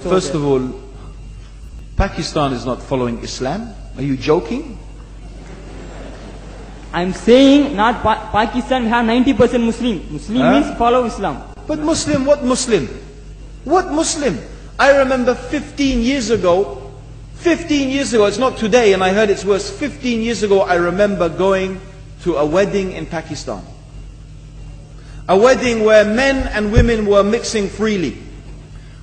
First of all, Pakistan is not following Islam. Are you joking? I'm saying not Pakistan, we have 90% Muslim. Muslim means follow Islam. But Muslim, what Muslim? What Muslim? I remember 15 years ago, it's not today and I heard it's worse, 15 years ago I remember going to a wedding in Pakistan. A wedding where men and women were mixing freely.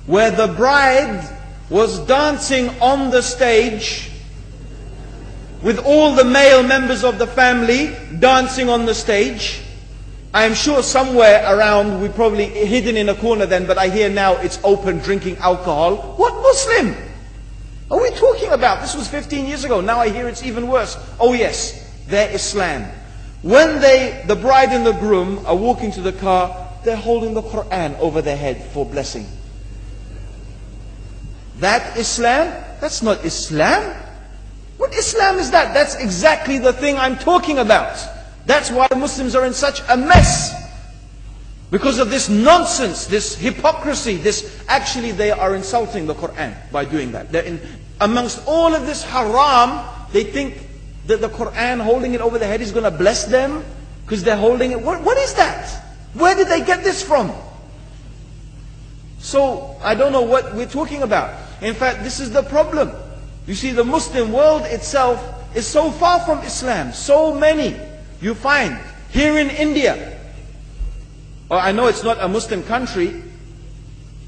Where the bride was dancing on the stage with all the male members of the family dancing on the stage. I am sure somewhere around, we probably hidden in a corner then, but I hear now it's open, drinking alcohol. What Muslim are we talking about? This was 15 years ago. Now I hear it's even worse. Oh yes, they're Islam. When the bride and the groom are walking to the car, they're holding the Quran over their head for blessing. That Islam? That's not Islam. What Islam is that? That's exactly the thing I'm talking about. That's why Muslims are in such a mess. Because of this nonsense, this hypocrisy, actually they are insulting the Quran by doing that. Amongst all of this haram, they think that the Quran, holding it over their head, is going to bless them because they're holding it. What is that? Where did they get this from? So, I don't know what we're talking about. In fact, this is the problem. You see, the Muslim world itself is so far from Islam. So many you find here in India. I know it's not a Muslim country,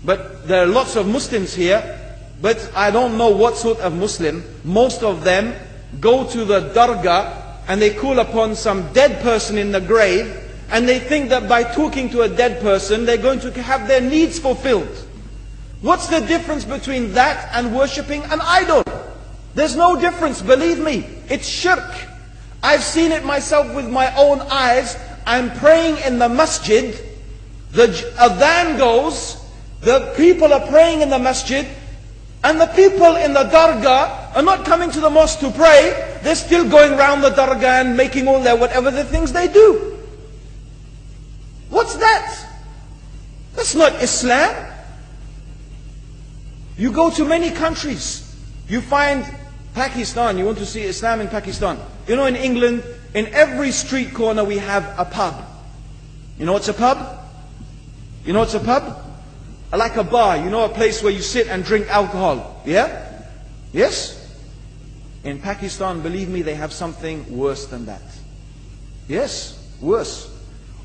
but there are lots of Muslims here. But I don't know what sort of Muslim. Most of them go to the dargah and they call upon some dead person in the grave, and they think that by talking to a dead person they're going to have their needs fulfilled. What's the difference between that and worshipping an idol? There's no difference, believe me. It's shirk. I've seen it myself with my own eyes. I'm praying in the masjid, the adhan goes, the people are praying in the masjid, and the people in the dargah are not coming to the mosque to pray. They're still going around the dargah and making all their whatever the things they do. What's that? That's not Islam. You go to many countries, you find Pakistan, you want to see Islam in Pakistan. You know, in England, in every street corner we have a pub. You know what's a pub? You know what's a pub? Like a bar, you know, a place where you sit and drink alcohol. Yeah? Yes? In Pakistan, believe me, they have something worse than that. Yes, worse.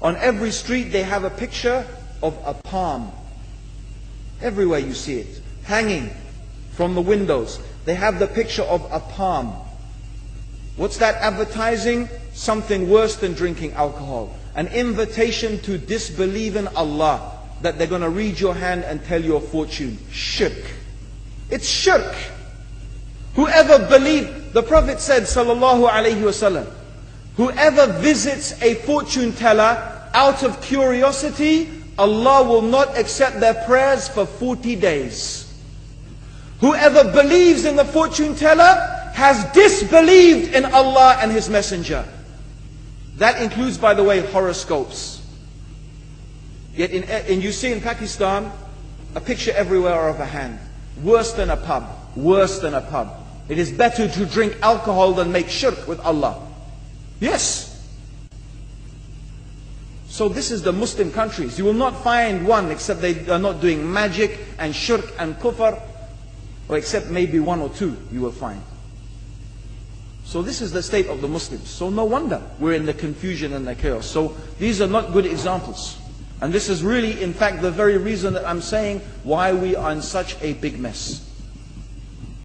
On every street they have a picture of a palm. Everywhere you see it, hanging from the windows. They have the picture of a palm. What's that advertising? Something worse than drinking alcohol. An invitation to disbelieve in Allah. That they're going to read your hand and tell your fortune. Shirk. It's shirk. Whoever believed, the Prophet said, sallallahu alaihi wasallam, whoever visits a fortune teller out of curiosity, Allah will not accept their prayers for 40 days. Whoever believes in the fortune teller has disbelieved in Allah and His Messenger. That includes, by the way, horoscopes. Yet you see in Pakistan, a picture everywhere of a hand. Worse than a pub. Worse than a pub. It is better to drink alcohol than make shirk with Allah. Yes. So this is the Muslim countries. You will not find one except they are not doing magic and shirk and kufr. Or except maybe one or two you will find. So this is the state of the Muslims. So no wonder we're in the confusion and the chaos. So these are not good examples. And this is really, in fact, the very reason that I'm saying why we are in such a big mess.